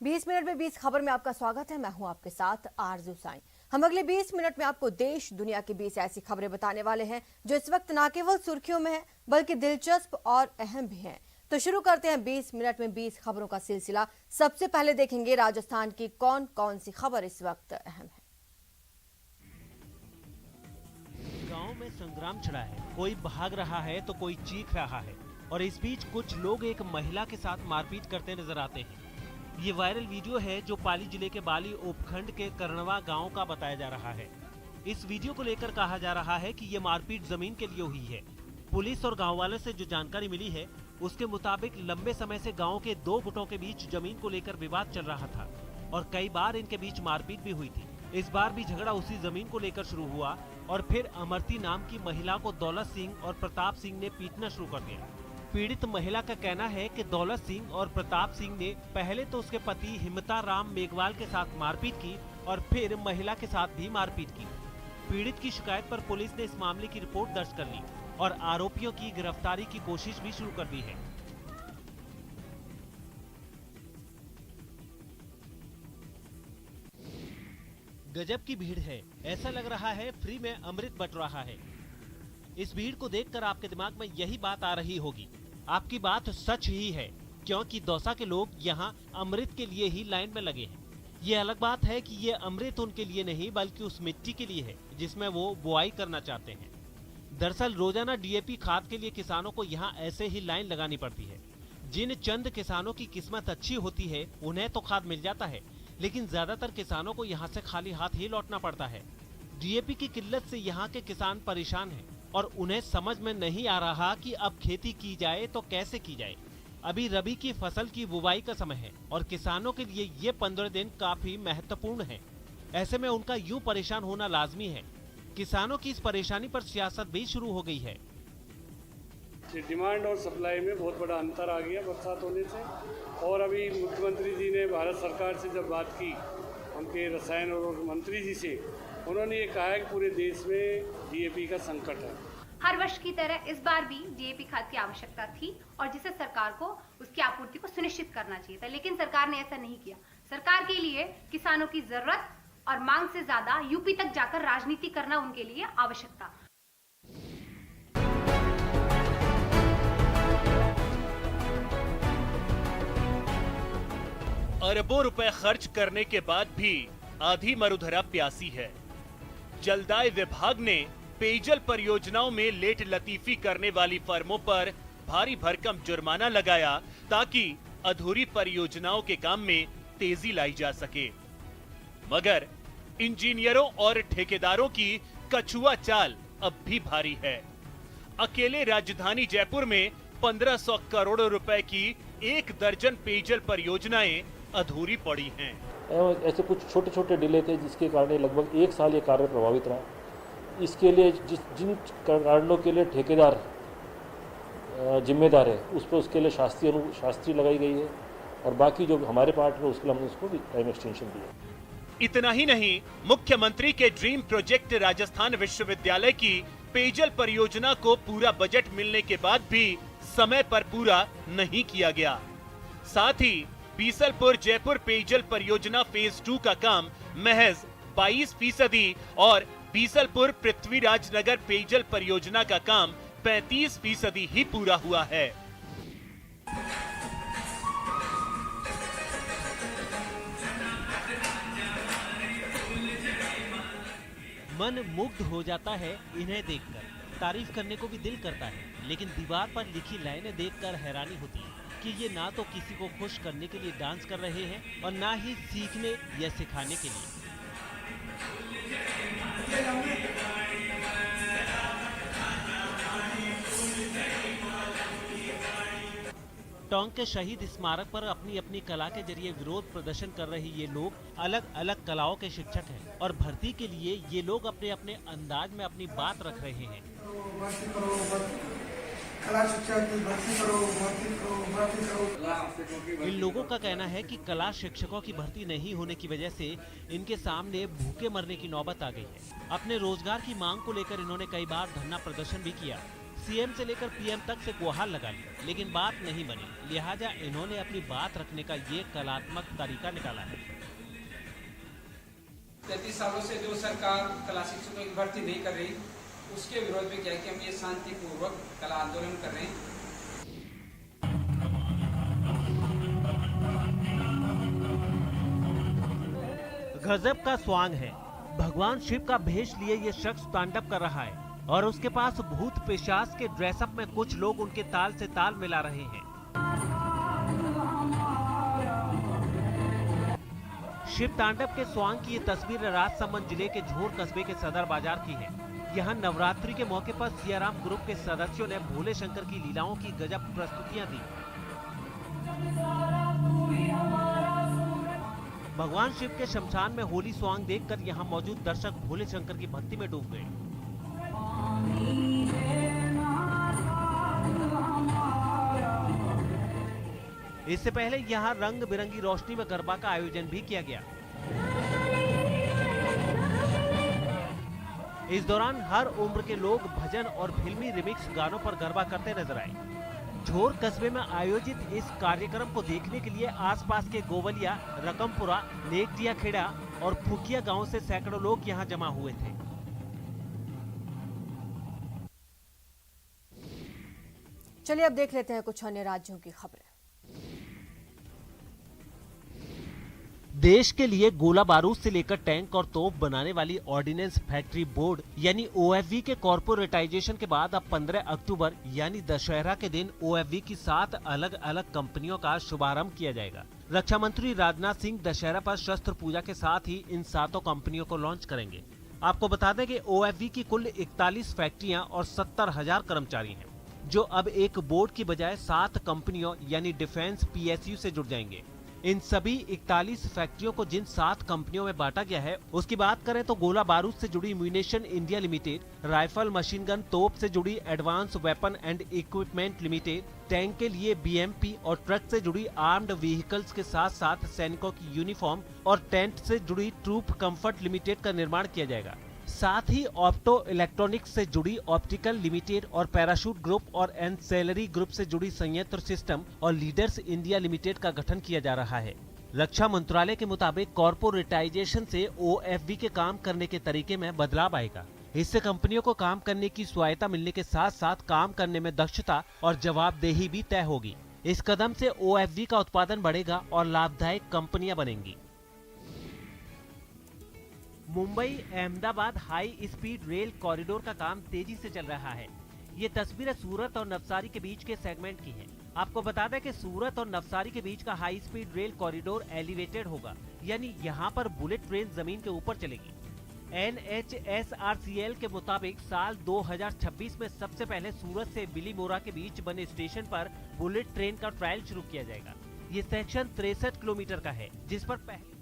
20 minute में 20 खबर में आपका स्वागत है। मैं हूं आपके साथ आरजू साईं। हम अगले 20 मिनट में आपको देश दुनिया की 20 ऐसी खबरें बताने वाले हैं जो इस वक्त न केवल सुर्खियों में है बल्कि दिलचस्प और अहम भी हैं। तो शुरू करते हैं 20 मिनट में 20 खबरों का सिलसिला। सबसे पहले देखेंगे राजस्थान की कौन कौन सी खबर इस वक्त अहम है। गांव में संग्राम छिड़ा है, कोई भाग रहा है तो कोई चीख रहा है और इस बीच कुछ लोग एक महिला के साथ मारपीट करते नजर आते हैं। ये वायरल वीडियो है जो पाली जिले के बाली उपखंड के कर्णवा गांव का बताया जा रहा है। इस वीडियो को लेकर कहा जा रहा है कि ये मारपीट जमीन के लिए हुई है। पुलिस और गांव वालों से जो जानकारी मिली है उसके मुताबिक लंबे समय से गांव के दो गुटों के बीच जमीन को लेकर विवाद चल रहा था और कई बार इनके बीच मारपीट भी हुई थी। इस बार भी झगड़ा उसी जमीन को लेकर शुरू हुआ और फिर अमरती नाम की महिला को दौलत सिंह और प्रताप सिंह ने पीटना शुरू कर दिया। पीड़ित महिला का कहना है कि दौलत सिंह और प्रताप सिंह ने पहले तो उसके पति हिम्मता राम मेघवाल के साथ मारपीट की और फिर महिला के साथ भी मारपीट की। पीड़ित की शिकायत पर पुलिस ने इस मामले की रिपोर्ट दर्ज कर ली और आरोपियों की गिरफ्तारी की कोशिश भी शुरू कर दी है। गजब की भीड़ है, ऐसा लग रहा है फ्री में अमृत बट रहा है। इस भीड़ को देखकर आपके दिमाग में यही बात आ रही होगी। आपकी बात सच ही है, क्योंकि दौसा के लोग यहाँ अमृत के लिए ही लाइन में लगे हैं। ये अलग बात है कि ये अमृत उनके लिए नहीं बल्कि उस मिट्टी के लिए है जिसमें वो बुआई करना चाहते हैं। दरअसल रोजाना डीएपी खाद के लिए किसानों को यहाँ ऐसे ही लाइन लगानी पड़ती है। जिन चंद किसानों की किस्मत अच्छी होती है उन्हें तो खाद मिल जाता है, लेकिन ज्यादातर किसानों को यहाँ से खाली हाथ ही लौटना पड़ता है। डीएपी की किल्लत से यहाँ के किसान परेशान हैं और उन्हें समझ में नहीं आ रहा कि अब खेती की जाए तो कैसे की जाए। अभी रबी की फसल की बुवाई का समय है और किसानों के लिए ये 15 दिन काफी महत्वपूर्ण है। ऐसे में उनका यूं परेशान होना लाजमी है। किसानों की इस परेशानी पर सियासत भी शुरू हो गई है। डिमांड और सप्लाई में बहुत बड़ा अंतर आ गया बरसात होने से। और अभी मुख्यमंत्री जी ने भारत सरकार से जब बात की, उनके रसायन और मंत्री जी से, उन्होंने ये कहा है कि पूरे देश में डीएपी का संकट है। हर वर्ष की तरह इस बार भी डीएपी खाद की आवश्यकता थी और जिसे सरकार को उसकी आपूर्ति को सुनिश्चित करना चाहिए था, लेकिन सरकार ने ऐसा नहीं किया। सरकार के लिए किसानों की जरूरत और मांग से ज्यादा यूपी तक जाकर राजनीति करना उनके लिए आवश्यक था। अरबों रुपए खर्च करने के बाद भी आधी मरुधरा प्यासी है। जलदाय विभाग ने पेयजल परियोजनाओं में लेट लतीफी करने वाली फर्मों पर भारी भरकम जुर्माना लगाया ताकि अधूरी परियोजनाओं के काम में तेजी लाई जा सके। मगर इंजीनियरों और ठेकेदारों की कछुआ चाल अब भी भारी है। अकेले राजधानी जयपुर में 1500 करोड़ रुपए की 1 दर्जन पेयजल परियोजनाएं अधूरी पड़ी हैं। ऐसे कुछ छोटे छोटे डिले थे जिसके कारण लगभग 1 साल ये कार्य प्रभावित रहा। इसके लिए जिन कारणों के लिए ठेकेदार जिम्मेदार है उस पर उसके लिए शास्त्री लगाई गई है और बाकी जो हमारे पार्ट है उसके लिए हमने उसको टाइम एक्सटेंशन दिया। इतना ही नहीं, मुख्यमंत्री के ड्रीम प्रोजेक्ट राजस्थान विश्वविद्यालय की पेयजल परियोजना को पूरा बजट मिलने के बाद भी समय पर पूरा नहीं किया गया। साथ ही बीसलपुर जयपुर पेयजल परियोजना फेज 2 का काम महज 22% और बीसलपुर पृथ्वीराज नगर पेयजल परियोजना का काम 35% ही पूरा हुआ है। मन मुग्ध हो जाता है इन्हें देखकर। तारीफ करने को भी दिल करता है, लेकिन दीवार पर लिखी लाइनें देखकर हैरानी होती है कि ये ना तो किसी को खुश करने के लिए डांस कर रहे हैं और ना ही सीखने या सिखाने के लिए। टोंक के शहीद स्मारक पर अपनी अपनी कला के जरिए विरोध प्रदर्शन कर रहे ये लोग अलग अलग कलाओं के शिक्षक हैं और भर्ती के लिए ये लोग अपने अपने अंदाज में अपनी बात रख रहे हैं। इन लोगों का कहना है कि कला शिक्षकों की भर्ती नहीं होने की वजह से इनके सामने भूखे मरने की नौबत आ गई है। अपने रोजगार की मांग को लेकर इन्होंने कई बार धरना प्रदर्शन भी किया। सीएम से लेकर पीएम तक से गुहार लगा ली, लेकिन बात नहीं बनी। लिहाजा इन्होंने अपनी बात रखने का ये कलात्मक तरीका निकाला है। 33 सालों से जो सरकार कला शिक्षकों की भर्ती नहीं कर रही, उसके विरोध में क्या है कि हम ये शांतिपूर्वक कला आंदोलन कर रहे हैं। गजब का स्वांग है। भगवान शिव का भेष लिए ये शख्स तांडव कर रहा है और उसके पास भूत पिशाच के ड्रेसअप में कुछ लोग उनके ताल से ताल मिला रहे हैं। शिव तांडव के स्वांग की ये तस्वीर राजसमंद जिले के झोर कस्बे के सदर बाजार की है। यहाँ नवरात्रि के मौके पर सियाराम ग्रुप के सदस्यों ने भोले शंकर की लीलाओं की गजब प्रस्तुतियां दी। भगवान शिव के शमशान में होली स्वांग देखकर यहाँ मौजूद दर्शक भोले शंकर की भक्ति में डूब गए। इससे पहले यहाँ रंग बिरंगी रोशनी में गरबा का आयोजन भी किया गया। इस दौरान हर उम्र के लोग भजन और फिल्मी रिमिक्स गानों पर गरबा करते नजर आए। झोर कस्बे में आयोजित इस कार्यक्रम को देखने के लिए आसपास के गोवलिया, रकमपुरा, नेकटिया खेड़ा और फुकिया गांव से सैकड़ों लोग यहां जमा हुए थे। चलिए अब देख लेते हैं कुछ अन्य राज्यों की खबरें। देश के लिए गोला बारूद से लेकर टैंक और तोप बनाने वाली ऑर्डिनेंस फैक्ट्री बोर्ड यानी ओएफवी के कॉर्पोरेटाइजेशन के बाद अब 15 अक्टूबर यानी दशहरा के दिन ओएफवी की 7 अलग अलग कंपनियों का शुभारंभ किया जाएगा। रक्षा मंत्री राजनाथ सिंह दशहरा पर शस्त्र पूजा के साथ ही इन 7 कंपनियों को लॉन्च करेंगे। आपको बता दें कि ओएफवी की कुल 41 फैक्ट्रियां और 70,000 कर्मचारी हैं, जो अब एक बोर्ड की बजाय 7 कंपनियों यानी डिफेंस पीएसयू से जुड़ जाएंगे। इन सभी 41 फैक्ट्रियों को जिन 7 कंपनियों में बांटा गया है उसकी बात करें तो गोला बारूद से जुड़ी munition India limited, rifle machine gun तोप से जुड़ी advance weapon and equipment limited, tank के लिए बीएमपी और ट्रक से जुड़ी आर्म्ड व्हीकल्स के साथ साथ सैनिकों की यूनिफॉर्म और टेंट से जुड़ी ट्रूप कंफर्ट लिमिटेड का निर्माण किया जाएगा। साथ ही ऑप्टो इलेक्ट्रॉनिक्स से जुड़ी ऑप्टिकल लिमिटेड और पैराशूट ग्रुप और एनसेलरी ग्रुप से जुड़ी संयंत्र सिस्टम और लीडर्स इंडिया लिमिटेड का गठन किया जा रहा है। रक्षा मंत्रालय के मुताबिक कॉर्पोरेटाइजेशन से ओएफवी के काम करने के तरीके में बदलाव आएगा। इससे कंपनियों को काम करने की स्वायत्ता मिलने के साथ साथ काम करने में दक्षता और जवाबदेही भी तय होगी। इस कदम से ओएफवी का उत्पादन बढ़ेगा और लाभदायक कंपनियां बनेंगी। Mumbai Ahmedabad high speed rail corridor का काम तेजी से चल रहा है। ये तस्वीरें सूरत और नवसारी के बीच के सेगमेंट की है। आपको बता दें कि सूरत और नवसारी के बीच का high speed rail corridor elevated होगा, यानी यहाँ पर बुलेट ट्रेन जमीन के ऊपर चलेगी। NHSRCL के मुताबिक साल 2026 में सबसे पहले सूरत से बिलीमोरा के बीच बने स्टेशन पर बुलेट ट्रेन का ट्रायल शुरू किया जाएगा। ये सेक्शन 63 किलोमीटर का है, जिस पर पहले